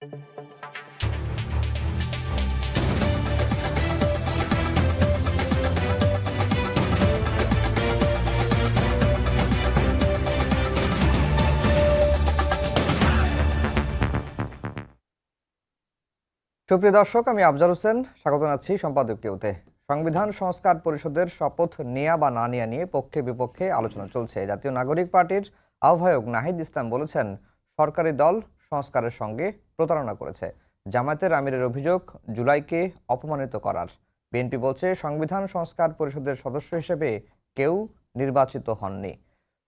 সুপ্রিয় দর্শক, আমি আফজাল হোসেন, স্বাগত জানাচ্ছি সম্পাদকীয়তে। সংবিধান সংস্কার পরিষদের শপথ নেয়া বা না নেয়া নিয়ে পক্ষে বিপক্ষে আলোচনা চলছে। জাতীয় নাগরিক পার্টির আহ্বায়ক নাহিদ ইসলাম বলেছেন, সরকারি দল সংস্কারের সঙ্গে প্রতারণা করেছে। জামায়াতের আমিরের অভিযোগ জুলাইকে অপমানিত করার। বিএনপি বলছে, সংবিধান সংস্কার পরিষদের সদস্য হিসেবে কেউ নির্বাচিত হননি।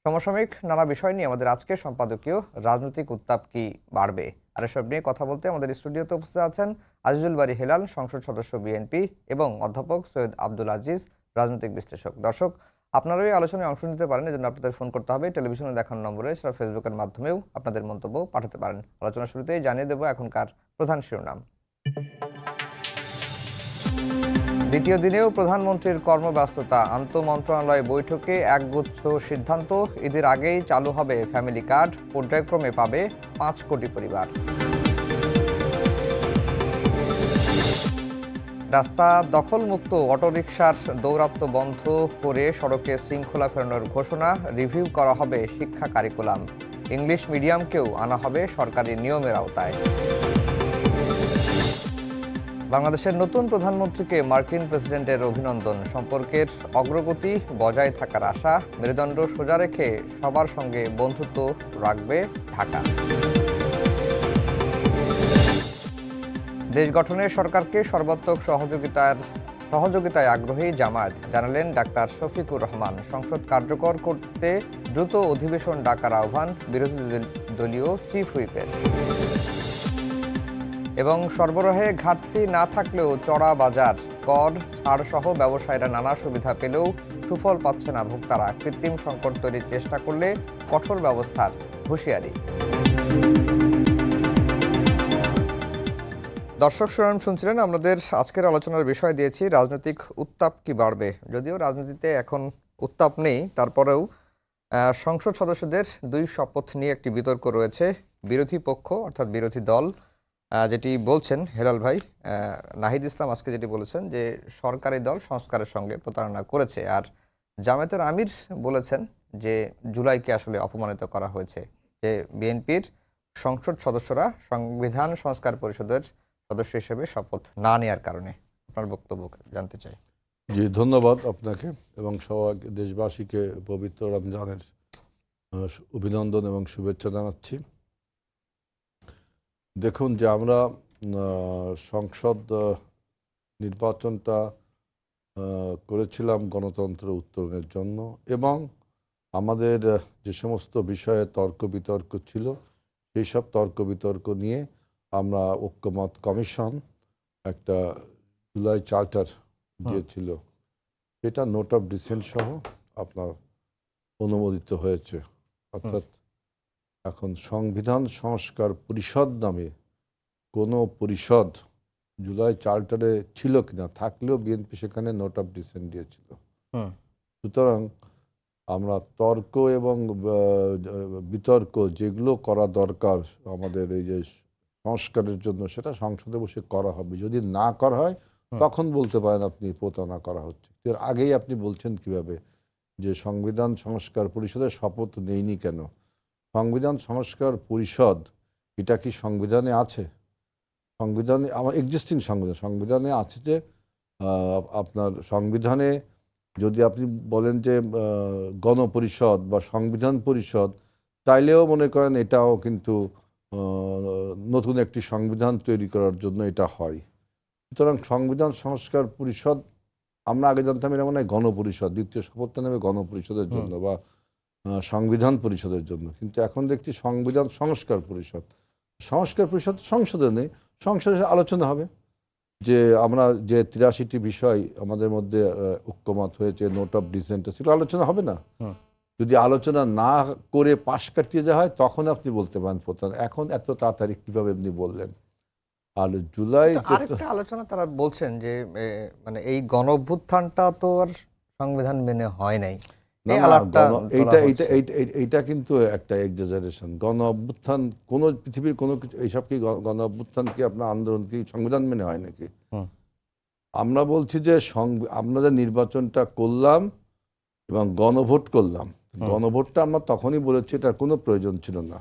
সমসাময়িক নানা বিষয় নিয়ে আমাদের আজকের সম্পাদকীয় রাজনৈতিক উত্তাপ কি বাড়বে, আর এসব নিয়ে কথা বলতে আমাদের স্টুডিওতে উপস্থিত আছেন আজিজুল বারী হেলাল, সংসদ সদস্য বিএনপি, এবং অধ্যাপক সৈয়দ আব্দুল আজিজ, রাজনৈতিক বিশ্লেষক। দর্শক, আপনারা এই আলোচনায় অংশ নিতে পারেন, এজন্য আপনাদের ফোন করতে হবে টেলিভিশনে দেখানো নম্বরে, সেটা ফেসবুকের মাধ্যমেও আপনাদের মন্তব্য পাঠাতে পারেন। আলোচনা শুরুতেই জানিয়ে দেব এখনকার প্রধান শিরোনাম। দ্বিতীয় দিনেও প্রধানমন্ত্রীর কর্মব্যস্ততা, আন্তঃমন্ত্রণালয় বৈঠকে একগুচ্ছ সিদ্ধান্ত। ঈদের আগেই চালু হবে ফ্যামিলি কার্ড, পর্যায়ক্রমে পাবে 5 কোটি পরিবার। রাস্তা দখলমুক্ত, অটোরিকশার দৌরাত্ম্য বন্ধ করে সড়কে শৃঙ্খলা ফেরানোর ঘোষণা। রিভিউ করা হবে শিক্ষা কারিকুলাম। ইংলিশ মিডিয়ামকেও আনা হবে সরকারি নিয়মের আওতায়। বাংলাদেশের নতুন প্রধানমন্ত্রীকে মার্কিন প্রেসিডেন্টের অভিনন্দন। সম্পর্কের অগ্রগতি বজায় থাকার আশা। মেরুদণ্ড সোজা রেখে সবার সঙ্গে বন্ধুত্ব রাখবে ঢাকা। দেশ গঠনে সরকারকে সর্বাত্মক সহযোগিতায় আগ্রহী জামায়াত, জানালেন ডাক্তার শফিকুর রহমান। সংসদ কার্যকর করতে দ্রুত অধিবেশন ডাকার আহ্বান বিরোধী দলীয় চিফ হুইপের। এবং সরবরাহে ঘাটতি না থাকলেও চড়া বাজার, কর ছাড়সহ ব্যবসায়ীরা নানা সুবিধা পেলেও সুফল পাচ্ছে না ভোক্তারা। কৃত্রিম সংকট তৈরির চেষ্টা করলে কঠোর ব্যবস্থার হুঁশিয়ারি। দর্শক শুনানি শুনছিলেন। আমাদের আজকের আলোচনার বিষয় দিয়েছি রাজনৈতিক উত্তাপ কি বাড়বে। যদিও রাজনীতিতে এখন উত্তাপ নেই, তারপরেও সংসদ সদস্যদের 2 শপথ নিয়ে একটি বিতর্ক রয়েছে। বিরোধী পক্ষ অর্থাৎ বিরোধী দল যেটি বলছেন হেলাল ভাই, নাহিদ ইসলাম আজকে যেটি বলেছেন যে সরকারি দল সংস্কারের সঙ্গে প্রতারণা করেছে, আর জামায়াতের আমির বলেছেন যে জুলাইকে আসলে অপমানিত করা হয়েছে, যে বিএনপির সংসদ সদস্যরা সংবিধান সংস্কার পরিষদের সদস্য হিসেবে শপথ না নেওয়ার কারণে। আপনার বক্তব্য জানতে চাই। জি, ধন্যবাদ আপনাকে এবং সবাই দেশবাসীকে পবিত্র রমজানের অভিনন্দন এবং শুভেচ্ছা জানাচ্ছি। দেখুন, যে আমরা সংসদ নির্বাচনটা করেছিলাম গণতন্ত্র উত্তরণের জন্য, এবং আমাদের যে সমস্ত বিষয়ে তর্ক বিতর্ক ছিল সেই সব তর্ক বিতর্ক নিয়ে আমরা ঐক্যমত কমিশন একটা জুলাই চার্টার দিয়েছিল, সেটা নোট অফ ডিসেন্ট সহ আপনার অনুমোদিত হয়েছে। অর্থাৎ এখন সংবিধান সংস্কার পরিষদ নামে কোনো পরিষদ জুলাই চার্টারে ছিল কিনা, থাকলেও বিএনপি সেখানে নোট অফ ডিসেন্ট দিয়েছিল। সুতরাং আমরা তর্ক এবং বিতর্ক যেগুলো করা দরকার আমাদের এই যে সংস্কারের জন্য, সেটা সংসদে বসে করা হবে। যদি না করা হয় তখন বলতে পারেন আপনি প্রতারণা করা হচ্ছে। এর আগেই আপনি বলছেন কিভাবে যে সংবিধান সংস্কার পরিষদের শপথ নেইনি কেন? সংবিধান সংস্কার পরিষদ এটা কি সংবিধানে আছে? সংবিধানে আমার এক্সিস্টিং সংবিধানে আছে যে আপনার সংবিধানে যদি আপনি বলেন যে গণপরিষদ বা সংবিধান পরিষদ, তাইলেও মনে করেন এটাও কিন্তু নতুন একটি সংবিধান তৈরি করার জন্য এটা হয়। সুতরাং সংবিধান সংস্কার পরিষদ আমরা আগে জানতাম এটা মনে হয় গণপরিষদ, দ্বিতীয় শপথটা নেবে গণপরিষদের জন্য বা সংবিধান পরিষদের জন্য, কিন্তু এখন দেখছি সংবিধান সংস্কার পরিষদ। সংস্কার পরিষদ সংসদে নেই, সংসদে আলোচনা হবে যে আমরা যে 83টি বিষয় আমাদের মধ্যে ঐক্যমত হয়েছে, নোট অফ ডিসেন্ট, সেটা আলোচনা হবে না। যদি আলোচনা না করে পাশ কাটিয়ে যাওয়া হয় তখন আপনি বলতে পারেন প্রধান। এখন এত তাড়াতাড়ি কিভাবে আপনি বললেন? আর জুলাই আরেকটা আলোচনা তারা বলছেন যে মানে এই গণঅভ্যুত্থানটা তো আর সংবিধান মেনে হয় নাই, না এই না আলাপটা তোলা হচ্ছে। এইটা কিন্তু একটা এক্সাজারেশন। গণ অভ্যুত্থান কোন পৃথিবীর কোনো কিছু এইসব কি গণ অভ্যুত্থান কি আপনার আন্দোলন কি সংবিধান মেনে হয় নাকি? হুম, আমরা বলছি যে আমরা যে নির্বাচনটা করলাম এবং গণভোট করলাম, হুম, গণভোটটা আমরা তখনই বলেছি এটার কোনো প্রয়োজন ছিল না।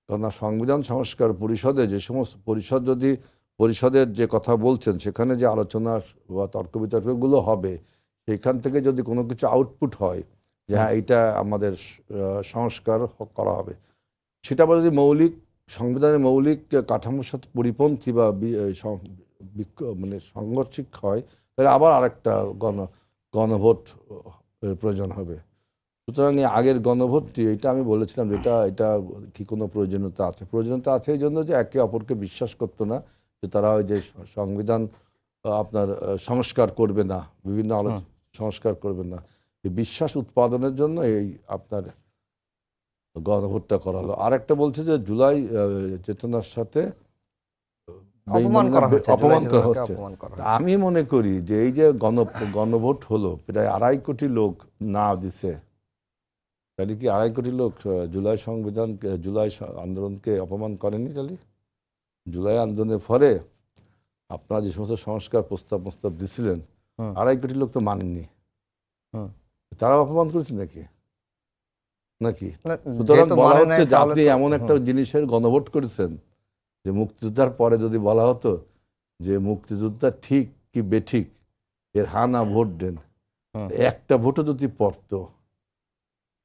কারণ সংবিধান সংস্কার পরিষদে যে সমস্ত পরিষদের যে কথা বলছেন সেখানে যে আলোচনা বা তর্ক বিতর্কগুলো হবে, সেখান থেকে যদি কোনো কিছু আউটপুট হয় যে হুম। হ্যাঁ এইটা আমাদের সংস্কার করা হবে, সেটা আবার যদি সংবিধানের মৌলিক কাঠামোর সাথে পরিপন্থী বা মানে সাংঘর্ষিক হয়, তাহলে আবার আরেকটা গণভোট প্রয়োজন হবে। সুতরাং এই আগের গণভোটটি এটা আমি বলেছিলাম যে এটা কি কোনো প্রয়োজনীয়তা আছে? প্রয়োজনীয়তা আছে এই জন্য যে একে অপরকে বিশ্বাস করতো না যে তারা ওই যে সংবিধান আপনার সংস্কার করবে না, বিভিন্ন সংস্কার করবে না। এই বিশ্বাস উৎপাদনের জন্য এই আপনার গণভোটটা করা হলো। আরেকটা বলছে যে জুলাই চেতনার সাথে অপমান করা হচ্ছে, জুলাই অপমান করা চেতনাকে হচ্ছে। অপমান করা তা হচ্ছে। আমি মনে করি যে এই যে গণভোট হলো, প্রায় 2.5 কোটি লোক না দিছে, তাহলে কি 2.5 কোটি লোক জুলাই আন্দোলনকে অপমান করেনি? তাহলে জুলাই আন্দোলনের ফলে আপনারা যে সমস্ত সংস্কার প্রস্তাব দিছিলেন, হুম, 2.5 কোটি লোক তো মানেননি। হুম। তারা অপমান করেছে নাকি? নাকি? না, সুতরাং যেহেতু বলা মানে হচ্ছে নাই যে তাহলে আপনি তো এমন একটা জিনিসের গণভোট করেছেন যে মুক্তিযোদ্ধার পরে যদি বলা হতো যে মুক্তিযোদ্ধা ঠিক কি বেঠিক এর হা না ভোট দেন, হুম, একটা ভোটও যদি পড়তো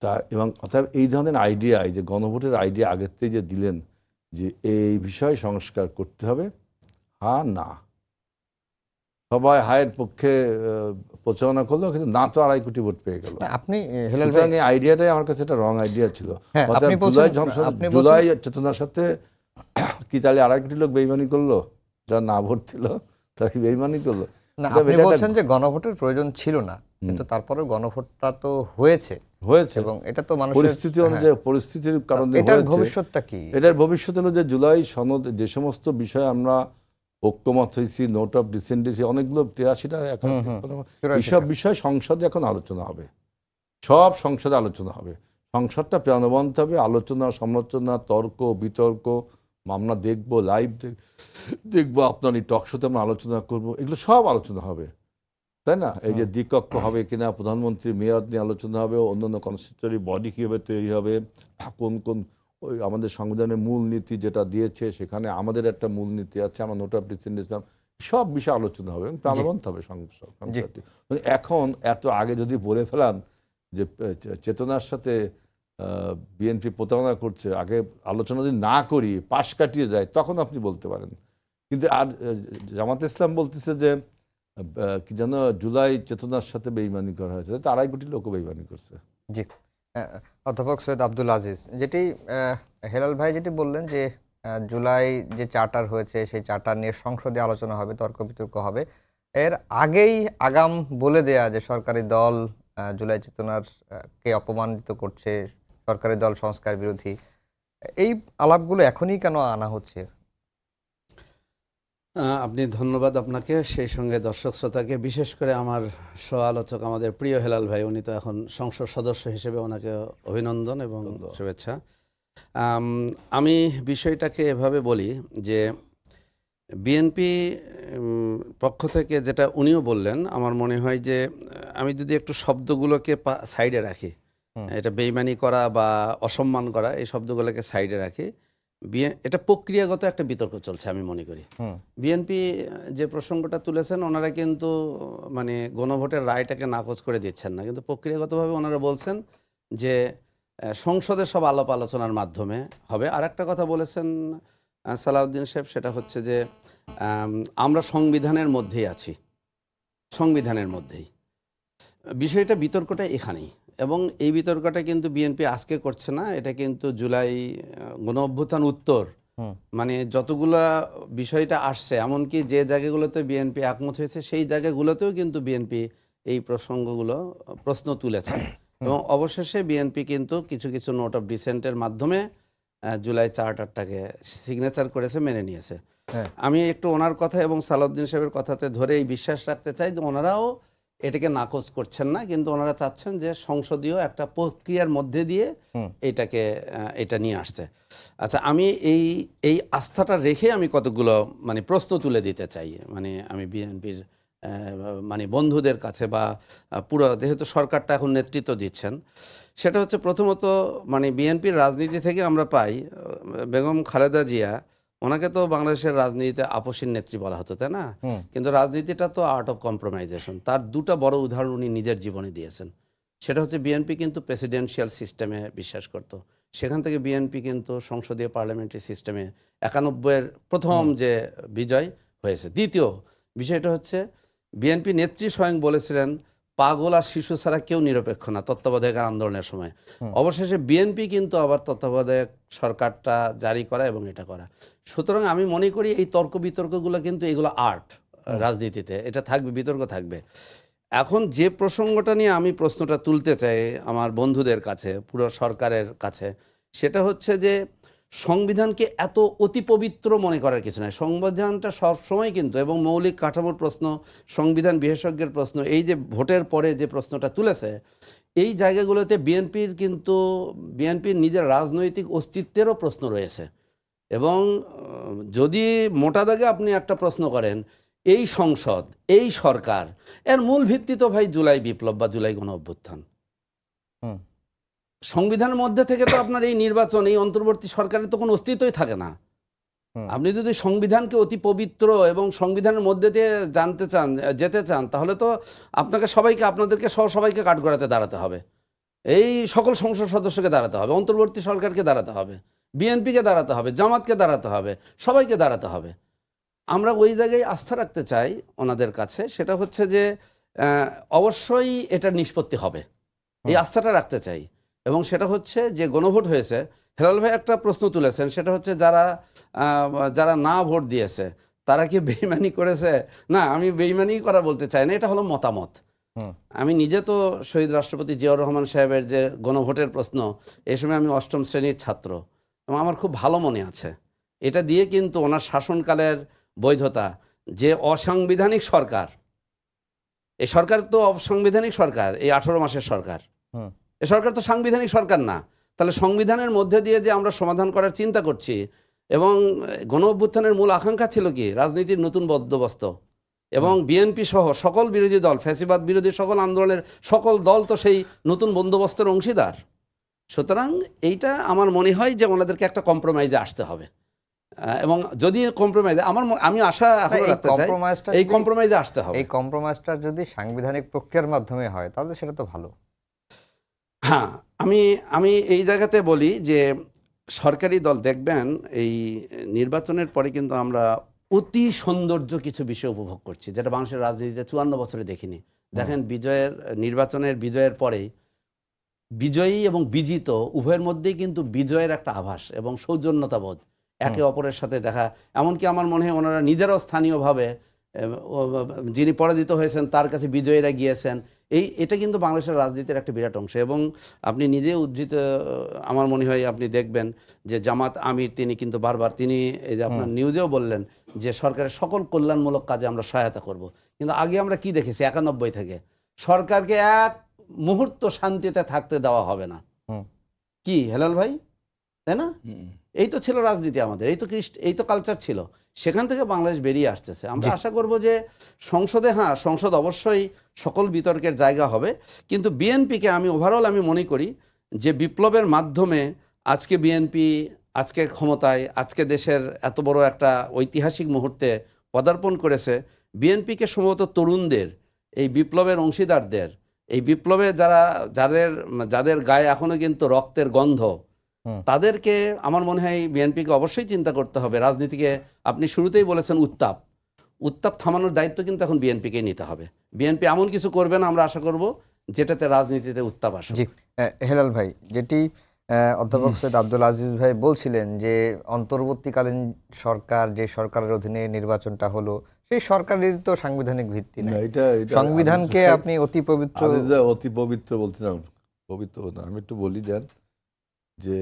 তা, এবং অর্থাৎ এই ধরনের আইডিয়া, এই যে গণভোটের আইডিয়া আগের থেকে যে দিলেন যে এই বিষয়ে সংস্কার করতে হবে, হা না, সবাই হায়ের পক্ষে প্রচারণা করলো, কিন্তু না তো 2.5 কোটি ভোট পেয়ে গেল। না, আপনি হেলাল ভাই, সুতরাং এই আইডিয়াটাই আমার কাছে একটা রং আইডিয়া ছিল। হ্যাঁ অর্থাৎ আপনি বলছেন, আপনি বলছেন জুলাই চেতনার সাথে কি তাহলে 2.5 কোটি লোক বেইমানি করলো? যারা না ভোট দিল তারা কি বেইমানি করলো? না, সুতরাং আপনি এটা একটা বলছেন যে গণভোটের প্রয়োজন ছিল না, কিন্তু তারপরে গণভোটটা তো হয়েছে হয়েছে এবং এটা তো মানুষের, পরিস্থিতি হ্যাঁ, অনুযায়ী, পরিস্থিতির কারণে এটার হয়েছে। ভবিষ্যৎটা কি? এটার ভবিষ্যৎ হলো যে জুলাই সনদ যে সমস্ত বিষয়ে আমরা ঐক্যমত হয়েছি, নোট অফ ডিসেন্ডেন্সি অনেকগুলো 83টা হুম, হুম, এইসব 84টা। বিষয় সংসদে এখন আলোচনা হবে, সব সংসদে আলোচনা হবে। সংসদটা প্রাণবন্ত হবে, আলোচনা সমালোচনা তর্ক বিতর্ক আমরা দেখবো, লাইভ দেখবো, আপনার এই টক শোতে আমরা আলোচনা করবো, এগুলো সব আলোচনা হবে, তাই না? এই যে দ্বিকক্ষ হবে কিনা, প্রধানমন্ত্রী মেয়াদ নিয়ে আলোচনা হবে, অন্যান্য কনস্টিটিউটরি বডি কীভাবে তৈরি হবে, কোন কোন ওই আমাদের সংবিধানের মূলনীতি যেটা দিয়েছে সেখানে আমাদের একটা মূলনীতি আছে, আমরা নোট অফ ডিসেন্ডেন্সি, সব বিষয়ে আলোচনা হবে এবং প্রাণবন্ত হবে সংসদটি। এখন এত আগে যদি বলে ফেলান যে চেতনার সাথে বিএনপি প্রতারণা করছে, আগে আলোচনা যদি না করি পাশ কাটিয়ে যায়, তখন আপনি বলতে পারেন। কিন্তু আর জামাত ইসলাম বলতেছে যে কি যেন জুলাই চেতনার সাথে বেইমানি করা হয়েছে, তো 2.5 কোটি লোক বেইমানি করছে। জি, অধ্যাপক সৈয়দ আব্দুল আজিজ, যেটি হেলাল ভাই যেটি বললেন যে জুলাই যে চার্টার হয়েছে সেই চার্টার নিয়ে সংসদে আলোচনা হবে, তর্ক বিতর্ক হবে, এর আগেই আগাম বলে দেয়া যে সরকারি দল জুলাই চেতনার কে অপমানিত করছে, সরকারি দল সংস্কার বিরোধী, এই আলাপগুলো এখনই কেন আনা হচ্ছে? আপনি ধন্যবাদ আপনাকে, সেই সঙ্গে দর্শক শ্রোতাকে, বিশেষ করে আমার সহ আলোচক আমাদের প্রিয় হেলাল ভাই, উনি তো এখন সংসদ সদস্য হিসেবে ওনাকে অভিনন্দন এবং শুভেচ্ছা। আমি বিষয়টাকে এভাবে বলি যে বিএনপি পক্ষ থেকে যেটা উনিও বললেন, আমার মনে হয় যে আমি যদি একটু শব্দগুলোকে সাইডে রাখি, এটা বেইমানি করা বা অসম্মান করা, এই শব্দগুলোকে সাইডে রাখি, এটা প্রক্রিয়াগত একটা বিতর্ক চলছে আমি মনে করি। বিএনপি যে প্রসঙ্গটা তুলেছেন, ওনারা কিন্তু মানে গণভোটের রায়টাকে নাকচ করে দিচ্ছেন না, কিন্তু প্রক্রিয়াগতভাবে ওনারা বলছেন যে সংসদে সব আলাপ আলোচনার মাধ্যমে হবে। আর একটা কথা বলেছেন সালাউদ্দিন সাহেব, সেটা হচ্ছে যে আমরা সংবিধানের মধ্যেই আছি, সংবিধানের মধ্যেই। বিষয়টা, বিতর্কটা এখানেই, এবং এই বিতর্কটা কিন্তু বিএনপি আজকে করছে না, এটা কিন্তু জুলাই গণ অভ্যুত্থান উত্তর মানে যতগুলা বিষয়টা আসছে, এমনকি যে জায়গাগুলোতে বিএনপি একমত হয়েছে সেই জায়গাগুলোতেও কিন্তু বিএনপি এই প্রশ্ন তুলেছে, এবং অবশেষে বিএনপি কিন্তু কিছু কিছু নোট অফ ডিসেন্টের মাধ্যমে জুলাই চার্টারটাকে সিগনেচার করেছে, মেনে নিয়েছে। আমি একটু ওনার কথা এবং সালাউদ্দিন সাহেবের কথাতে ধরে এই বিশ্বাস রাখতে চাই যে ওনারাও এটাকে নাকচ করছেন না, কিন্তু ওনারা চাচ্ছেন যে সংসদীয় একটা প্রক্রিয়ার মধ্যে দিয়ে এটা নিয়ে আসছে। আচ্ছা, আমি এই আস্থাটা রেখে আমি কতগুলো মানে প্রশ্ন তুলে দিতে চাই, মানে আমি বিএনপির মানে বন্ধুদের কাছে বা পুরো, যেহেতু সরকারটা এখন নেতৃত্ব দিচ্ছেন, সেটা হচ্ছে প্রথমত মানে বিএনপির রাজনীতি থেকে আমরা পাই বেগম খালেদা জিয়া, ওনাকে তো বাংলাদেশের রাজনীতিতে আপসীর নেত্রী বলা হতো, তাই না? কিন্তু রাজনীতিটা তো আর্ট অফ কম্প্রোমাইজেশন। তার দুটো বড় উদাহরণ উনি নিজের জীবনে দিয়েছেন। সেটা হচ্ছে বিএনপি কিন্তু প্রেসিডেন্সিয়াল সিস্টেমে বিশ্বাস করত, সেখান থেকে বিএনপি কিন্তু সংসদীয় পার্লামেন্টারি সিস্টেমে 91-এর প্রথম যে বিজয় হয়েছে। দ্বিতীয় বিষয়টা হচ্ছে বিএনপি নেত্রী স্বয়ং বলেছিলেন পাগল আর শিশু ছাড়া কেউ নিরপেক্ষ না তত্ত্বাবধায়ক আন্দোলনের সময়। অবশেষে বিএনপি কিন্তু আবার তত্ত্বাবধায়ক সরকারটা জারি করা এবং এটা করা। সুতরাং আমি মনে করি এই তর্ক বিতর্কগুলো কিন্তু এগুলো আর্ট রাজনীতিতে, এটা থাকবে, বিতর্ক থাকবে। এখন যে প্রসঙ্গটা নিয়ে আমি প্রশ্নটা তুলতে চাই আমার বন্ধুদের কাছে, পুরো সরকারের কাছে, সেটা হচ্ছে যে সংবিধানকে এত অতি পবিত্র মনে করার কিছু নয়। সংবিধানটা সবসময় কিন্তু, এবং মৌলিক কাঠামোর প্রশ্ন, সংবিধান বিশেষজ্ঞের প্রশ্ন, এই যে ভোটের পরে যে প্রশ্নটা তুলেছে, এই জায়গাগুলোতে বিএনপির নিজের রাজনৈতিক অস্তিত্বেরও প্রশ্ন রয়েছে। এবং যদি মোটা দাগে আপনি একটা প্রশ্ন করেন, এই সংসদ, এই সরকার, এর মূল ভিত্তি তো ভাই জুলাই বিপ্লব বা জুলাই গণ অভ্যুত্থান। সংবিধানের মধ্যে থেকে তো আপনার এই নির্বাচন, এই অন্তর্বর্তী সরকারের তো কোনো অস্তিত্বই থাকে না। আপনি যদি সংবিধানকে অতি পবিত্র এবং সংবিধানের মধ্যে দিয়ে যেতে চান, তাহলে তো আপনাদেরকে সবাইকে কাঠগড়াতে দাঁড়াতে হবে, এই সকল সংসদ সদস্যকে দাঁড়াতে হবে, অন্তর্বর্তী সরকারকে দাঁড়াতে হবে, বিএনপিকে দাঁড়াতে হবে, জামাতকে দাঁড়াতে হবে, সবাইকে দাঁড়াতে হবে। আমরা ওই জায়গায় আস্থা রাখতে চাই ওনাদের কাছে। সেটা হচ্ছে যে অবশ্যই এটার নিষ্পত্তি হবে, এই আস্থাটা রাখতে চাই। এবং সেটা হচ্ছে যে গণভোট হয়েছে, হেলাল ভাই একটা প্রশ্ন তুলেছেন, সেটা হচ্ছে যারা না ভোট দিয়েছে তারা কি বেইমানি করেছে? না, আমি বেইমানি করা বলতে চাই না, এটা হলো মতামত। আমি নিজে তো শহীদ রাষ্ট্রপতি জিয়াউর রহমান সাহেবের যে গণভোটের প্রশ্ন, এই সময় আমি 8ম শ্রেণীর ছাত্র, এবং আমার খুব ভালো মনে আছে। এটা দিয়ে কিন্তু ওনার শাসনকালের বৈধতা, যে অসাংবিধানিক সরকার, এই সরকার তো অসাংবিধানিক সরকার, এই 18 মাসের সরকার, এ সরকার তো সাংবিধানিক সরকার না। তাহলে সংবিধানের মধ্যে দিয়ে যে আমরা সমাধান করার চিন্তা করছি, এবং গণ অভ্যুত্থানের মূল আকাঙ্ক্ষা ছিল কি? রাজনীতির নতুন বন্দোবস্ত। এবং বিএনপি সহ সকল বিরোধী দল, ফ্যাসিবাদ বিরোধী সকল আন্দোলনের সকল দল তো সেই নতুন বন্দোবস্তের অংশীদার। সুতরাং এইটা আমার মনে হয় যে ওনাদেরকে একটা কম্প্রোমাইজে আসতে হবে। এবং যদি কম্প্রোমাইজে, আমি আশা এখন রাখতে চাই এই কম্প্রোমাইজে আসতে হবে। এই কম্প্রোমাইজটা যদি সাংবিধানিক প্রক্রিয়ার মাধ্যমে হয় তাহলে সেটা তো ভালো। হ্যাঁ, আমি এই জায়গাতে বলি যে সরকারি দল দেখবেন এই নির্বাচনের পরে কিন্তু আমরা অতি সৌন্দর্য কিছু বিষয় উপভোগ করছি, যেটা বাংলাদেশের রাজনীতিতে 54 বছরে দেখিনি। দেখেন, নির্বাচনের বিজয়ের পরে বিজয়ী এবং বিজিত উভয়ের মধ্যেই কিন্তু বিজয়ের একটা আভাস এবং সৌজন্যতাবোধ, একে অপরের সাথে দেখা। এমনকি আমার মনে হয় ওনারা নিজেরাও স্থানীয়ভাবে, যিনি পরাজিত হয়েছেন তার কাছে বিজয়ীরা গিয়েছেন। এটা কিন্তু বাংলাদেশের রাজনীতির একটা বিরাট অংশ। এবং আপনি নিজে উদ্ধৃত, আমার মনে হয় আপনি দেখবেন যে জামাত আমির তিনি কিন্তু বারবার, তিনি এই যে আপনার নিউজেও বললেন যে সরকারের সকল কল্যাণমূলক কাজে আমরা সহায়তা করব। কিন্তু আগে আমরা কি দেখেছি, 91 থেকে সরকারকে এক মুহূর্ত শান্তিতে থাকতে দেওয়া হবে না। কি হেলাল ভাই, তাই না? এই তো ছিল রাজনীতি আমাদের, এই তো কালচার ছিল। সেখান থেকে বাংলাদেশ বেরিয়ে আসতেছে। আমরা আশা করব যে সংসদে, সংসদ অবশ্যই সকল বিতর্কের জায়গা হবে, কিন্তু বিএনপিকে আমি ওভারঅল আমি মনে করি যে বিপ্লবের মাধ্যমে আজকে বিএনপি, আজকে ক্ষমতায়, আজকে দেশের এত বড় একটা ঐতিহাসিক মুহূর্তে পদার্পণ করেছে। বিএনপিকে সম্ভবত তরুণদের, এই বিপ্লবের অংশীদারদের, এই বিপ্লবে যাদের গায়ে এখনো কিন্তু রক্তের গন্ধ, তাদেরকে আমার মনে হয় বিএনপিকে অবশ্যই চিন্তা করতে হবে। রাজনীতিকে আপনি শুরুতেই বলেছেন উত্তাপ থামানোর দায়িত্ব কিন্তু এখন বিএনপিকে নিতে হবে। বিএনপি এমন কিছু করবে না, আমরা আশা করব, যেটাতে রাজনীতিতে উত্তাপ আসে। জি হেলাল ভাই, যেটি অধ্যাপক সৈয়দ আব্দুল আজিজ ভাই বলছিলেন যে অন্তর্বর্তীকালীন সরকার, যে সরকারের অধীনে নির্বাচনটা হলো, সেই সরকারের তো সাংবিধানিক ভিত্তি নেই। সংবিধানকে আপনি অতি পবিত্র বলতে না, পবিত্র না, আমি একটু বলি দেন যে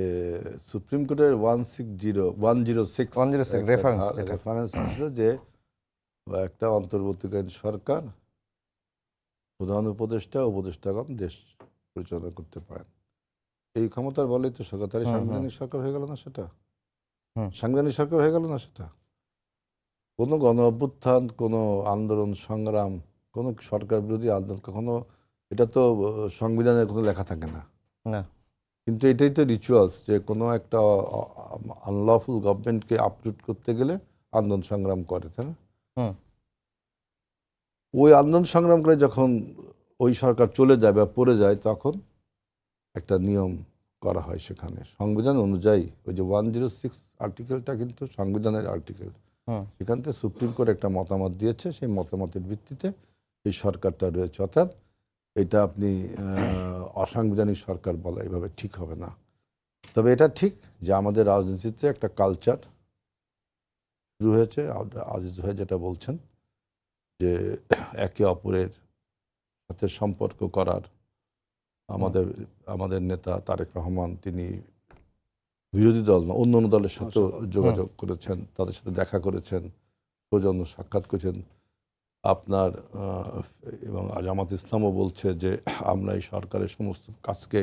সুপ্রিম কোর্টের 106 রেফারেন্স ছিল যে একটা অন্তর্বর্তীকালীন সরকার প্রধান উপদেষ্টা উপদেষ্টাগণ দেশ পরিচালনা করতে পারেন। এই ক্ষমতার বলেই তো সরকার, তাই সাংবিধানিক সরকার হয়ে গেল না সেটা? সাংবিধানিক সরকার হয়ে গেল না সেটা? কোনো গণ অভ্যুত্থান, কোনো আন্দোলন সংগ্রাম, কোনো সরকার বিরোধী আন্দোলন কখনো এটা তো সংবিধানের কোনো লেখা থাকে না। না। কিন্তু এটাই তো রিচুয়ালস যে কোনো একটা আনলফুল গভর্নমেন্টকে আপরুট করতে গেলে আন্দোলন সংগ্রাম করে, তাই না? হুম। ওই আন্দোলন সংগ্রাম করে যখন ওই সরকার চলে যায় বা পড়ে যায়, তখন একটা নিয়ম করা হয় সেখানে সংবিধান অনুযায়ী। ওই যে 106 আর্টিকেলটা কিন্তু সংবিধানের আর্টিকেল। সেখান থেকে সুপ্রিম কোর্ট একটা মতামত দিয়েছে, সেই মতামতের ভিত্তিতে এই সরকারটা রয়েছে। অর্থাৎ এটা আপনি অসাংবিধানিক সরকার বলা এইভাবে ঠিক হবে না। তবে এটা ঠিক যে আমাদের রাজনীতিতে একটা কালচার শুরু হয়েছে। আজিজ ভাই যেটা বলছেন যে একে অপরের সাথে সম্পর্ক করার, আমাদের নেতা তারেক রহমান তিনি বিরোধী দল না অন্য অন্য দলের সাথে যোগাযোগ করেছেন, তাদের সাথে দেখা করেছেন, সৌজন্য সাক্ষাৎ করেছেন আপনার। এবং জামাত ইসলামও বলছে যে আমরা এই সরকারের সমস্ত কাজকে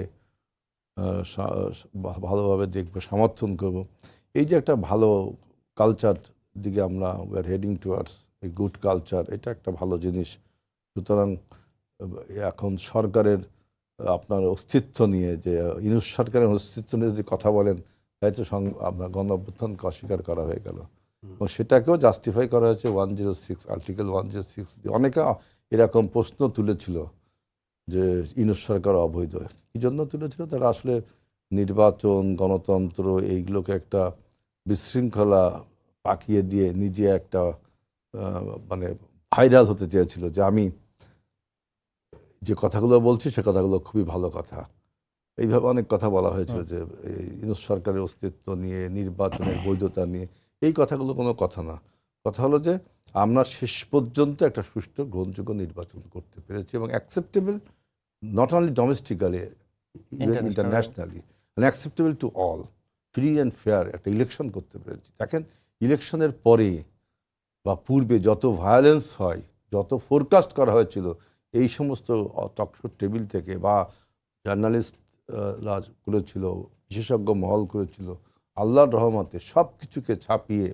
ভালোভাবে দেখব, সমর্থন করব। এই যে একটা ভালো কালচার দিকে আমরা we are heading towards a good culture, এটা একটা ভালো জিনিস। সুতরাং এখন সরকারের আপনার অস্তিত্ব নিয়ে, যে ইউনূস সরকারের অস্তিত্ব নিয়ে যদি কথা বলেন, তাই তো আপনার গণ অভ্যুত্থানকে অস্বীকার করা হয়ে গেল এবং সেটাকেও জাস্টিফাই করা হয়েছে 106 আর্টিকেল 106 দিয়ে। অনেকে এরকম প্রশ্ন তুলেছিল যে ইউনূস সরকার অবৈধ। কী জন্য তুলেছিল? তারা আসলে নির্বাচন, গণতন্ত্র এইগুলোকে একটা বিশৃঙ্খলা পাকিয়ে দিয়ে নিজে একটা মানে ভাইরাল হতে চেয়েছিল যে আমি যে কথাগুলো বলছি সে কথাগুলো খুবই ভালো কথা। এইভাবে অনেক কথা বলা হয়েছিল যে ইউনূস সরকারের অস্তিত্ব নিয়ে, নির্বাচনের বৈধতা নিয়ে। এই কথাগুলো কোনো কথা না। কথা হলো যে আমরা শেষ পর্যন্ত একটা সুষ্ঠু গ্রহণযোগ্য নির্বাচন করতে পেরেছি এবং acceptable not only domestically, even internationally, acceptable to all, free and fair একটা ইলেকশন করতে পেরেছি। দেখেন, ইলেকশনের পরে বা পূর্বে যত ভায়োলেন্স হয়, যত ফোরকাস্ট করা হয়েছিল এই সমস্ত টকশো টেবিল থেকে বা জার্নালিস্ট করেছিল, বিশেষজ্ঞ মহল করেছিল, আল্লাহর রহমতে সব কিছুকে ছাপিয়ে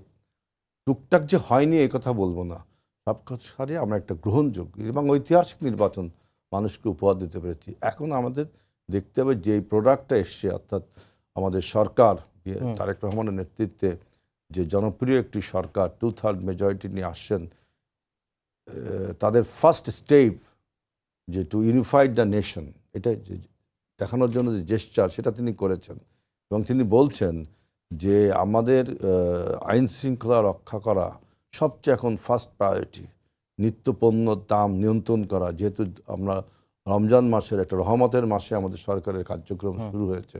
টুকটাক যে হয়নি এই কথা বলবো না, সব কিছু সারিয়ে আমরা একটা গ্রহণযোগ্য এবং ঐতিহাসিক নির্বাচন মানুষকে উপহার দিতে পেরেছি। এখন আমাদের দেখতে হবে যে এই প্রোডাক্টটা এসছে, অর্থাৎ আমাদের সরকার তারেক রহমানের নেতৃত্বে যে জনপ্রিয় একটি সরকার 2/3 মেজরিটি নিয়ে আসছেন, তাদের ফার্স্ট স্টেপ যে টু ইউনিফাইড দ্য নেশন, এটা দেখানোর জন্য যে জেস্চার সেটা তিনি করেছেন এবং তিনি বলছেন যে আমাদের আইন শৃঙ্খলা রক্ষা করা সবচেয়ে এখন ফার্স্ট প্রায়োরিটি। নিত্যপণ্যর দাম নিয়ন্ত্রণ করা, যেহেতু আমরা রমজান মাসের একটা রহমতের মাসে আমাদের সরকারের কার্যক্রম শুরু হয়েছে,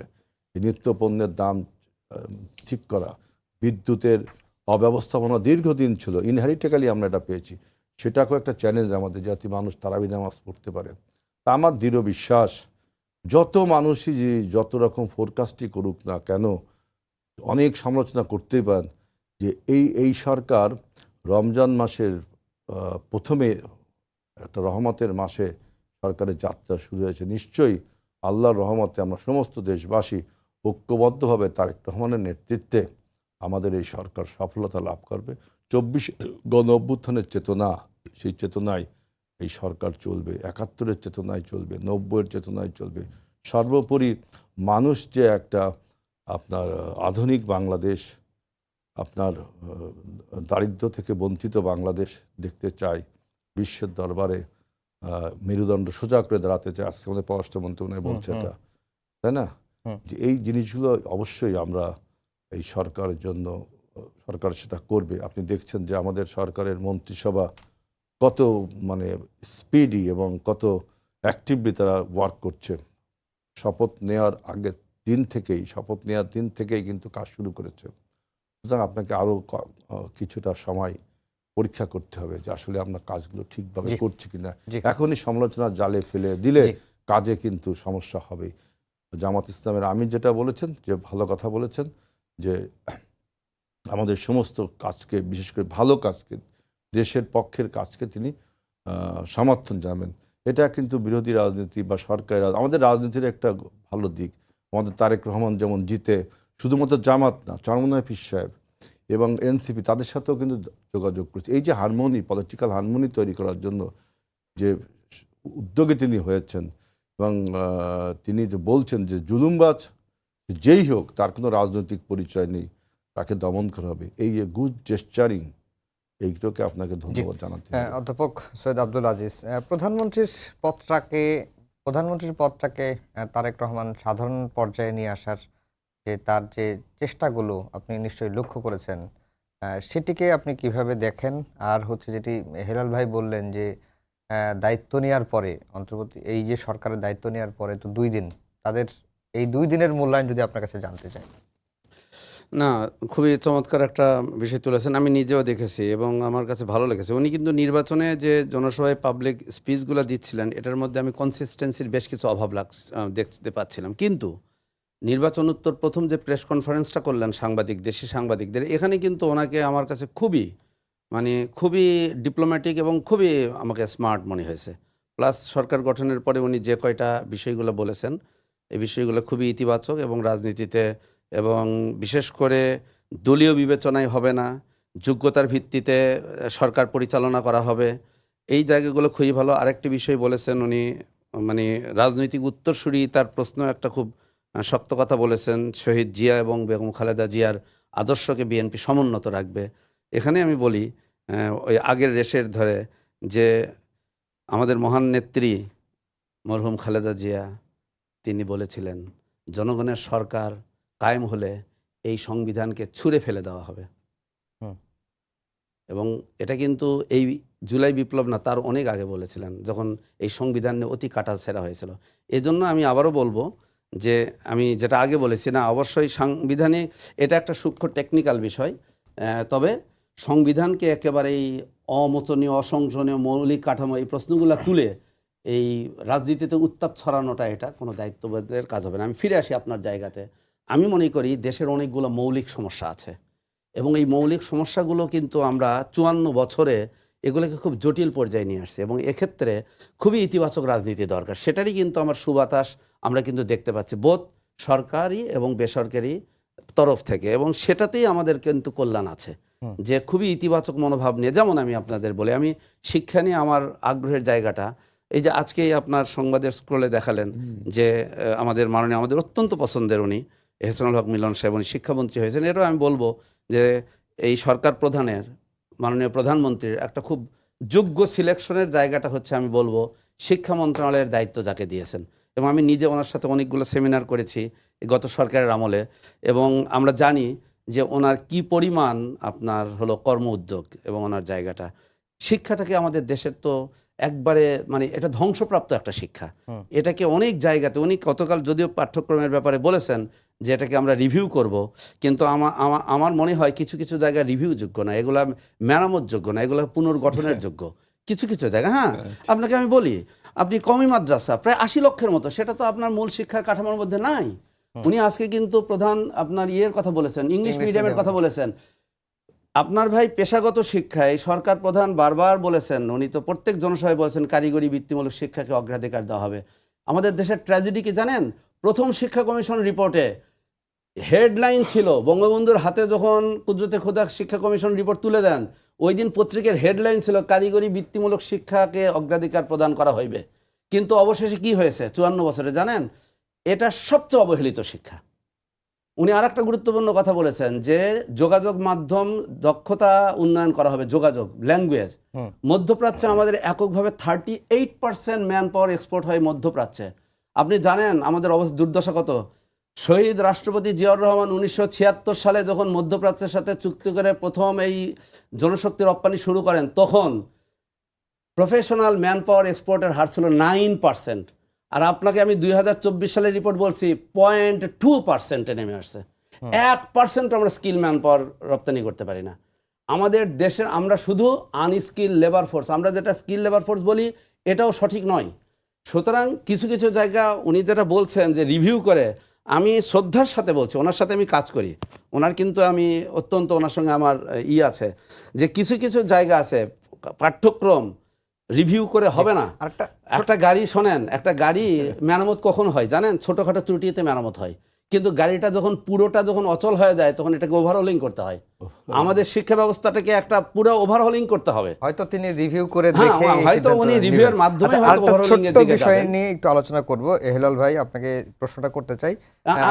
এই নিত্যপণ্যের দাম ঠিক করা, বিদ্যুতের অব্যবস্থাপনা দীর্ঘদিন ছিল, ইনহেরিটেক্যালি আমরা এটা পেয়েছি, সেটাকেও একটা চ্যালেঞ্জ আমাদের, যাতে মানুষ তারাবি নামাজ পড়তে পারে। তা আমার দৃঢ় বিশ্বাস যত মানুষই যে যত রকম ফোরকাস্টই করুক না কেন, অনেক সমালোচনা করতেই পারেন, যে এই সরকার রমজান মাসের প্রথমে একটা রহমতের মাসে সরকারের যাত্রা শুরু হয়েছে। নিশ্চয়ই আল্লাহর রহমতে আমরা সমস্ত দেশবাসী ঐক্যবদ্ধভাবে তারেক রহমানের নেতৃত্বে আমাদের এই সরকার সফলতা লাভ করবে। 24 গণ অভ্যুত্থানের চেতনা, সেই চেতনায় এই সরকার চলবে, 71-এর চেতনায় চলবে, 90-এর চেতনায় চলবে। সর্বোপরি মানুষ যে একটা আপনার আধুনিক বাংলাদেশ, আপনার দারিদ্র্য থেকে বঞ্চিত বাংলাদেশ দেখতে চায়, বিশ্বের দরবারে মেরুদণ্ড সোজা করে দাঁড়াতে চায়। আজকে আমাদের পররাষ্ট্রমন্ত্রী মনে বলছে এটা, তাই না? যে এই জিনিসগুলো অবশ্যই আমরা এই সরকারের জন্য, সরকার সেটা করবে। আপনি দেখছেন যে আমাদের সরকারের মন্ত্রিসভা কত মানে স্পিডি এবং কত অ্যাক্টিভলি তারা ওয়ার্ক করছে। শপথ নেওয়ার দিন থেকেই কিন্তু কাজ শুরু করেছে। সুতরাং আপনাকে আরও কিছুটা সময় পরীক্ষা করতে হবে যে আসলে আমরা কাজগুলো ঠিকভাবে করছি কিনা। এখনই সমালোচনার জালে ফেলে দিলে কাজে কিন্তু সমস্যা হবে। জামাত ইসলামের আমির যেটা বলেছেন, যে ভালো কথা বলেছেন, যে আমাদের সমস্ত কাজকে, বিশেষ করে ভালো কাজকে, দেশের পক্ষের কাজকে তিনি সমর্থন জানাবেন এটা কিন্তু বিরোধী রাজনীতি বা সরকারি আমাদের রাজনীতির একটা ভালো দিক। আমাদের তারেক রহমান যেমন জিতে শুধুমাত্র জামাত না, চরমনায় পীর সাহেব এবং এনসিপি তাদের সাথেও কিন্তু যোগাযোগ করছে। এই যে হারমোনি, পলিটিক্যাল হারমোনি তৈরি করার জন্য যে উদ্যোগে তিনি হয়েছেন এবং তিনি যে বলছেন যে জুলুমবাজ যেই হোক তার কোনো রাজনৈতিক পরিচয় নেই, তাকে দমন করা হবে, এই যে গুড জেস্চারিং, এইগুলোকে আপনাকে ধন্যবাদ জানাতে হবে। অধ্যাপক সৈয়দ আব্দুল আজিজ, প্রধানমন্ত্রীর পদটাকে তারেক রহমান সাধারণ পর্যায়ে নিয়ে আসার যে তার যে চেষ্টাগুলো আপনি নিশ্চয়ই লক্ষ্য করেছেন, সেটিকে আপনি কিভাবে দেখেন? আর হচ্ছে যেটি হেলাল ভাই বললেন যে দায়িত্ব নেওয়ার পরে, অন্তর্বর্তী এই যে সরকারের দায়িত্ব নেওয়ার পরে তো 2 দিন, তাদের এই 2 দিনের মূল্যায়ন যদি আপনার কাছে জানতে চাই। না, খুবই চমৎকার একটা বিষয় তুলেছেন। আমি নিজেও দেখেছি এবং আমার কাছে ভালো লেগেছে। উনি কিন্তু নির্বাচনে যে জনসভায় পাবলিক স্পিচগুলো দিচ্ছিলেন, এটার মধ্যে আমি কনসিস্টেন্সির বেশ কিছু অভাব দেখতে পাচ্ছিলাম। কিন্তু নির্বাচন উত্তর প্রথম যে প্রেস কনফারেন্সটা করলেন দেশি সাংবাদিকদের, এখানে কিন্তু ওনাকে আমার কাছে খুবই ডিপ্লোম্যাটিক এবং খুবই আমাকে স্মার্ট মনে হয়েছে। প্লাস সরকার গঠনের পরে উনি যে কয়টা বিষয়গুলো বলেছেন, এই বিষয়গুলো খুবই ইতিবাচক এবং রাজনীতিতে এবং বিশেষ করে দলীয় বিবেচনায় হবে না, যোগ্যতার ভিত্তিতে সরকার পরিচালনা করা হবে, এই জায়গাগুলো খুবই ভালো। আরেকটি বিষয় বলেছেন উনি, রাজনৈতিক উত্তরসূরি, তার প্রশ্ন একটা খুব শক্ত কথা বলেছেন, শহীদ জিয়া এবং বেগম খালেদা জিয়ার আদর্শকে বিএনপি সমুন্নত রাখবে। এখানে আমি বলি, ওই আগের রেশের ধরে যে আমাদের মহান নেত্রী মরহুম খালেদা জিয়া তিনি বলেছিলেন জনগণের সরকার কায়েম হলে এই সংবিধানকে ছুঁড়ে ফেলে দেওয়া হবে। এবং এটা কিন্তু এই জুলাই বিপ্লব না, তার অনেক আগে বলেছিলেন, যখন এই সংবিধান নিয়ে অতি কাটাছেঁড়া হয়েছিল। এজন্য আমি আবারও বলবো যে আমি যেটা আগে বলেছি না, অবশ্যই সাংবিধানিক এটা একটা সূক্ষ্ম টেকনিক্যাল বিষয়, তবে সংবিধানকে একেবারেই অমোচনীয়, অসংশনীয়, মৌলিক কাঠামো, এই প্রশ্নগুলো তুলে এই রাজনীতিতে উত্তাপ ছড়ানোটা এটা কোনো দায়িত্ববোধের কাজ হবে না। আমি ফিরে আসি আপনার জায়গাতে। আমি মনে করি দেশের অনেকগুলো মৌলিক সমস্যা আছে এবং এই মৌলিক সমস্যাগুলো কিন্তু আমরা 54 বছরে এগুলোকে খুব জটিল পর্যায়ে নিয়ে আসছি এবং এক্ষেত্রে খুবই ইতিবাচক রাজনীতি দরকার। সেটারই কিন্তু আমার সুবাতাস আমরা কিন্তু দেখতে পাচ্ছি বোধ সরকারি এবং বেসরকারি তরফ থেকে, এবং সেটাতেই আমাদের কিন্তু কল্যাণ আছে যে খুবই ইতিবাচক মনোভাব নিয়ে। যেমন আমি আপনাদের বলি, আমি শিক্ষা নিয়ে আমার আগ্রহের জায়গাটা এই যে আজকেই আপনার সংবাদের স্ক্রলে দেখালেন যে আমাদের অত্যন্ত পছন্দের উনি এহসানুল হক মিলন সাহেব উনি শিক্ষামন্ত্রী হয়েছেন। এটাও আমি বলবো যে এই সরকার প্রধানের, মাননীয় প্রধানমন্ত্রীর একটা খুব যোগ্য সিলেকশনের জায়গাটা হচ্ছে, আমি বলবো শিক্ষা মন্ত্রণালয়ের দায়িত্ব যাকে দিয়েছেন। এবং আমি নিজে ওনার সাথে অনেকগুলো সেমিনার করেছি গত সরকারের আমলে, এবং আমরা জানি যে ওনার কি পরিমাণ আপনার হলো কর্ম উদ্যোগ এবং ওনার জায়গাটা। শিক্ষাটাকে আমাদের দেশের তো একবারে এটা ধ্বংসপ্রাপ্ত একটা শিক্ষা। এটাকে অনেক জায়গাতে উনি গতকাল যদিও পাঠ্যক্রমের ব্যাপারে বলেছেন যে এটাকে আমরা রিভিউ করব, কিন্তু আমার মনে হয় কিছু কিছু জায়গা রিভিউ যোগ্য না, এগুলা মেরামত যোগ্য না, এগুলো পুনর্গঠনের যোগ্য কিছু কিছু জায়গা। হ্যাঁ, আপনাকে আমি বলি, আপনি কওমি মাদ্রাসা প্রায় 80 লক্ষের মতো, সেটা তো আপনার মূল শিক্ষার কাঠামোর মধ্যে নাই। উনি আজকে কিন্তু প্রধান আপনার কথা বলেছেন, ইংলিশ মিডিয়ামের কথা বলেছেন। আপনার ভাই পেশাগত শিক্ষায় সরকার প্রধান বারবার বলেছেন, উনি তো প্রত্যেক জনসভায় বলেছেন কারিগরি বৃত্তিমূলক শিক্ষাকে অগ্রাধিকার দেওয়া হবে। আমাদের দেশের ট্র্যাজেডি কি জানেন? প্রথম শিক্ষা কমিশন রিপোর্টে হেডলাইন ছিল, বঙ্গবন্ধুর হাতে যখন কুদরতে খোদা শিক্ষা কমিশন রিপোর্ট তুলে দেন, ওই দিন পত্রিকার হেডলাইন ছিল কারিগরি বৃত্তিমূলক শিক্ষাকে অগ্রাধিকার প্রদান করা হইবে। কিন্তু অবশেষে কি হয়েছে 54 বছরে জানেন? এটা সবচেয়ে অবহেলিত শিক্ষা। উনি আর একটা গুরুত্বপূর্ণ কথা বলেছেন যে যোগাযোগ মাধ্যম দক্ষতা উন্নয়ন করা হবে, যোগাযোগ ল্যাঙ্গুয়েজ। মধ্যপ্রাচ্যে আমাদের এককভাবে 38% ম্যান পাওয়ার এক্সপোর্ট হয় মধ্যপ্রাচ্যে। আপনি জানেন আমাদের অবস্থা দুর্দশা কত? শহীদ রাষ্ট্রপতি জিয়াউর রহমান 1976 সালে যখন মধ্যপ্রাচ্যের সাথে চুক্তি করে প্রথম এই জনশক্তি রপ্তানি শুরু করেন, তখন প্রফেশনাল ম্যান পাওয়ার এক্সপোর্টের হার ছিল 9%। আর আপনাকে আমি 2024 সালের রিপোর্ট বলছি 0.2% নেমে আসছে। 1% আমরা স্কিল ম্যান পাওয়ার রপ্তানি করতে পারি না আমাদের দেশে। আমরা শুধু আনস্কিল লেবার ফোর্স, আমরা যেটা স্কিল লেবার ফোর্স বলি এটাও সঠিক নয়। সুতরাং কিছু কিছু জায়গা উনি যেটা বলছেন যে রিভিউ করে, আমি শ্রদ্ধার সাথে বলছি, ওনার সাথে আমি কাজ করি, ওনার কিন্তু আমি অত্যন্ত ওনার সঙ্গে আমার আছে যে কিছু কিছু জায়গা আছে পাঠ্যক্রম রিভিউ করে হবে না। আরেকটা একটা গাড়ি শোনেন, একটা গাড়ি মেরামত কখন হয় জানেন? ছোটখাটো ত্রুটিতে মেরামত হয়, কিন্তু গাড়িটা যখন পুরোটা যখন অচল হয়ে যায় তখন এটাকে ওভারহোলিং করতে হয়। আমাদের শিক্ষা ব্যবস্থাটাকে একটা পুরো ওভারহোলিং করতে হবে। হয়তো তিনি রিভিউ করে হ্যাঁ, দেখে এই হয়তো সিদ্ধান্ত উনি নেবেন। রিভিউয়ের মাধ্যমে আচ্ছা, হয়তো আরেকটা overhauling এর ছোট্ট দিকে বিষয় যাবেন। নিয়ে একটু আলোচনা করব। হেলাল ভাই, আপনাকে প্রশ্নটা করতে চাই।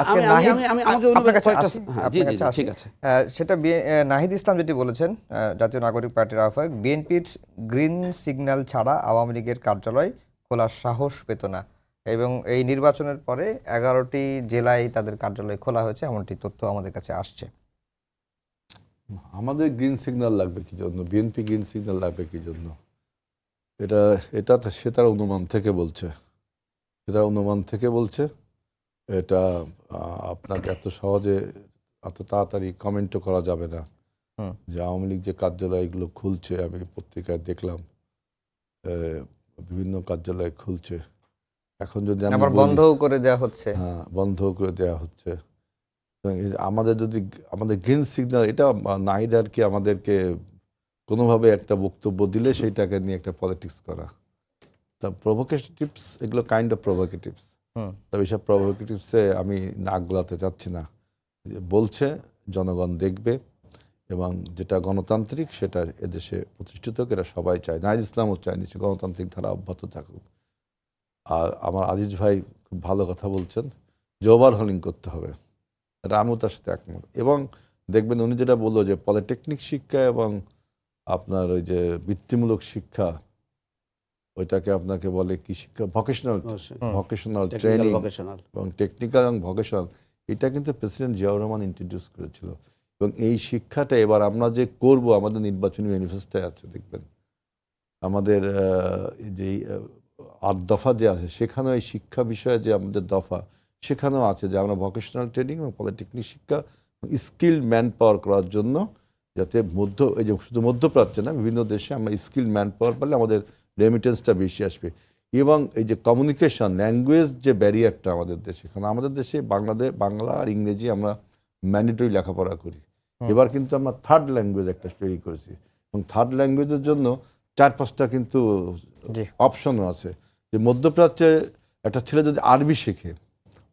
আজকে আমি- নাহিদ, আমি- আমি- আমাকে অনুরোধ আপনার কাছে কয়েকটা- আসি, হ্যাঁ, আপনার জি, কাছে আসি। ঠিক আছে। সেটা নাহিদ ইসলাম যেটি বলেছেন, জাতীয় নাগরিক পার্টির আহ্বায়ক, বিএনপির গ্রিন সিগন্যাল ছাড়া আওয়ামী লীগের কার্যালয় খোলার সাহস পেত না, এবং এই নির্বাচনের পরে 11টি জেলায় তাদের কার্যালয় খোলা হয়েছে, এমনটি তথ্য আমাদের কাছে আসছে। আমাদের গ্রিন সিগন্যাল লাগবে কি জন্য, বিএনপি গ্রিন সিগন্যাল লাগবে কি জন্য, এটা সে তার অনুমান থেকে বলছে, এটা আপনাকে এত সহজে এত তাড়াতাড়ি কমেন্টও করা যাবে না। যে আওয়ামী লীগ যে কার্যালয়গুলো খুলছে, আমি পত্রিকায় দেখলাম বিভিন্ন কার্যালয় খুলছে, এখন যদি আমি আবার বলি- বন্ধও করে দেওয়া হচ্ছে। হ্যাঁ, বন্ধ করে দেওয়া হচ্ছে। আমাদের গ্রিন সিগন্যাল, এটা নাহিদ আর কি আমাদেরকে কোনোভাবে একটা বক্তব্য দিলে সেইটাকে নিয়ে একটা পলিটিক্স করা, তা প্রভোকেটিভস, এগুলো কাইন্ড অফ প্রভোকেটিভস। তবে এইসব প্রভোকেটিভসে আমি নাক গলাতে চাচ্ছি না। বলছে, জনগণ দেখবে, এবং যেটা গণতান্ত্রিক সেটা এদেশে প্রতিষ্ঠিত হোক, এরা সবাই চায়। নাহিদ ইসলামও চায় নিচ্ছে গণতান্ত্রিক ধারা অব্যাহত থাকুক। আর আমার আজিজ ভাই খুব ভালো কথা বলছেন যে ওভারহোলিং করতে হবে, এটা আমিও তার সাথে একমত। এবং দেখবেন উনি যেটা বললো যে পলিটেকনিক শিক্ষা এবং আপনার ওই যে বৃত্তিমূলক শিক্ষা, ওইটাকে আপনাকে বলে কি শিক্ষা, ভকেশনাল ট্রেনিং এবং টেকনিক্যাল এবং ভকেশনাল, এটা কিন্তু প্রেসিডেন্ট জিয়াউর রহমান ইন্ট্রোডিউস করেছিল। এবং এই শিক্ষাটা এবার আমরা যে করব, আমাদের নির্বাচনী ম্যানিফেস্টোয় আছে, দেখবেন আমাদের যে 8 দফা যে আছে, সেখানেও এই শিক্ষা বিষয়ে যে আমাদের দফা, সেখানেও আছে যে আমরা ভকেশনাল ট্রেনিং এবং পলিটেকনিক শিক্ষা, স্কিল্ড ম্যান পাওয়ার করার জন্য, যাতে এই যে শুধু মধ্যপ্রাচ্যে না, বিভিন্ন দেশে আমরা স্কিল্ড ম্যান পাওয়ার পেলে আমাদের রেমিটেন্সটা বেশি আসবে। এবং এই যে কমিউনিকেশন, ল্যাঙ্গুয়েজ যে ব্যারিয়ারটা আমাদের দেশে, কারণ আমাদের দেশে বাংলা আর ইংরেজি আমরা ম্যান্ডেটরি লেখাপড়া করি। এবার কিন্তু আমরা থার্ড ল্যাঙ্গুয়েজ একটা তৈরি করেছি, এবং থার্ড ল্যাঙ্গুয়েজের জন্য 4-5টা কিন্তু অপশনও আছে। যে মধ্যপ্রাচ্যে একটা ছেলে যদি আরবি শেখে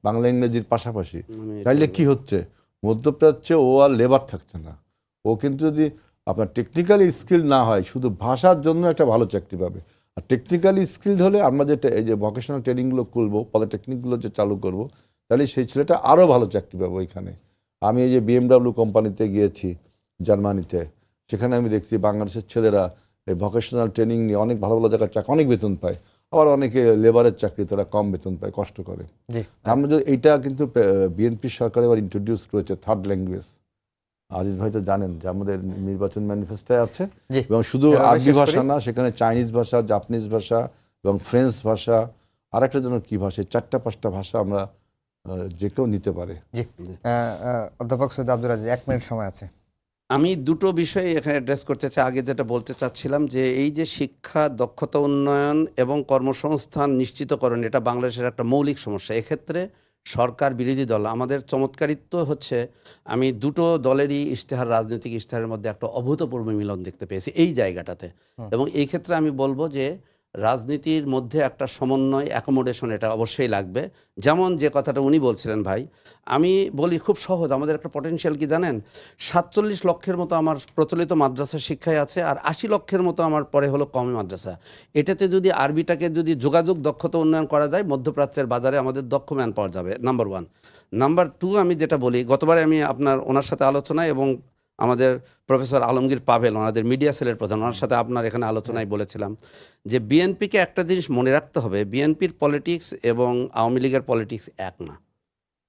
বাংলা ইংরেজির পাশাপাশি, তাইলে কি হচ্ছে, মধ্যপ্রাচ্যে ও আর লেবার থাকছে না, ও কিন্তু যদি আপনার টেকনিক্যালি স্কিল না হয়, শুধু ভাষার জন্য একটা ভালো চাকরি পাবে। আর টেকনিক্যালি স্কিলড হলে আমরা যেটা এই যে ভকেশনাল ট্রেনিংগুলো করবো, পলিটেকনিকগুলো যে চালু করব, তাহলে সেই ছেলেটা আরও ভালো চাকরি পাবো ওইখানে। আমি এই যে BMW কোম্পানিতে গিয়েছি জার্মানিতে, সেখানে আমি দেখছি বাংলাদেশের ছেলেরা এই ভকেশনাল ট্রেনিং নিয়ে অনেক ভালো ভালো জায়গায় অনেক বেতন পায়, আবার অনেকে লেবারের চাকরি তারা কম বেতন পায়, কষ্ট করে। আমরা যদি এইটা কিন্তু বিএনপি সরকার এবার ইন্ট্রোডিউস করেছে থার্ড ল্যাঙ্গুয়েজ। আজিজ ভাই তো জানেন যে আমাদের নির্বাচন ম্যানিফেস্টোয় আছে, এবং শুধু আরবি ভাষা না, সেখানে চাইনিজ ভাষা, জাপানিজ ভাষা এবং ফ্রেঞ্চ ভাষা, আরেকটা যেন কি ভাষা, 4-5টা ভাষা আমরা যে কেউ নিতে পারে। জি, অধ্যাপক সৈয়দ আব্দুল আজিজ, 1 মিনিট সময় আছে। আমি দুটো বিষয় এখানে অ্যাড্রেস করতে চাই। আগে যেটা বলতে চাচ্ছিলাম যে এই যে শিক্ষা দক্ষতা উন্নয়ন এবং কর্মসংস্থান নিশ্চিতকরণ, এটা বাংলাদেশের একটা মৌলিক সমস্যা। এক্ষেত্রে সরকার বিরোধী দল, আমাদের চমৎকারিত্ব হচ্ছে আমি দুটো দলেরই ইশতেহার, রাজনৈতিক ইশতেহারের মধ্যে একটা অভূতপূর্ব মিলন দেখতে পেয়েছি এই জায়গাটাতে। এবং এই ক্ষেত্রে আমি বলবো যে রাজনীতির মধ্যে একটা সমন্বয়, অ্যাকোমোডেশন, এটা অবশ্যই লাগবে। যেমন যে কথাটা উনি বলছিলেন ভাই, আমি বলি খুব সহজ, আমাদের একটা পটেনশিয়াল কি জানেন, 47 লক্ষের মতো আমার প্রচলিত মাদ্রাসা শিক্ষায় আছে, আর 80 লক্ষের মতো আমার পরে হলো কমি মাদ্রাসা। এটাতে যদি আরবিটাকে যদি যোগাযোগ দক্ষতা উন্নয়ন করা যায়, মধ্যপ্রাচ্যের বাজারে আমাদের দক্ষ ম্যান পাওয়া যাবে, নাম্বার 1। নাম্বার 2, আমি যেটা বলি, গতবারে আমি ওনার সাথে আলোচনায়, এবং আমাদের প্রফেসর আলমগীর পাভেল, ওনাদের মিডিয়া সেলের প্রধান, ওনার সাথে আপনার এখানে আলোচনায় বলেছিলাম যে বিএনপিকে একটা জিনিস মনে রাখতে হবে, বিএনপির পলিটিক্স এবং আওয়ামী লীগের পলিটিক্স এক না।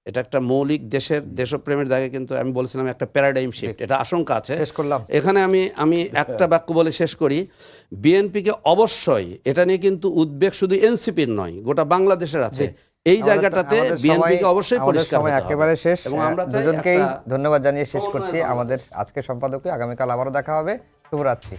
এটা একটা মৌলিক দেশপ্রেমের জায়গায়, কিন্তু আমি বলছিলাম একটা প্যারাডাইম শিফট, এটা আশঙ্কা আছে। এখানে আমি একটা বাক্য বলে শেষ করি, বিএনপিকে অবশ্যই এটা নিয়ে কিন্তু উদ্বেগ শুধু এনসিপির নয়, গোটা বাংলাদেশের আছে। এই জায়গাটাতে বিএনপিকে অবশ্যই পরিষ্কার হতে হবে। একেবারে শেষ, এবং আমরা দুজনকেই ধন্যবাদ জানিয়ে শেষ করছি। আমাদের আজকের সম্পাদককে, আগামীকাল আবারও দেখা হবে। শুভরাত্রি।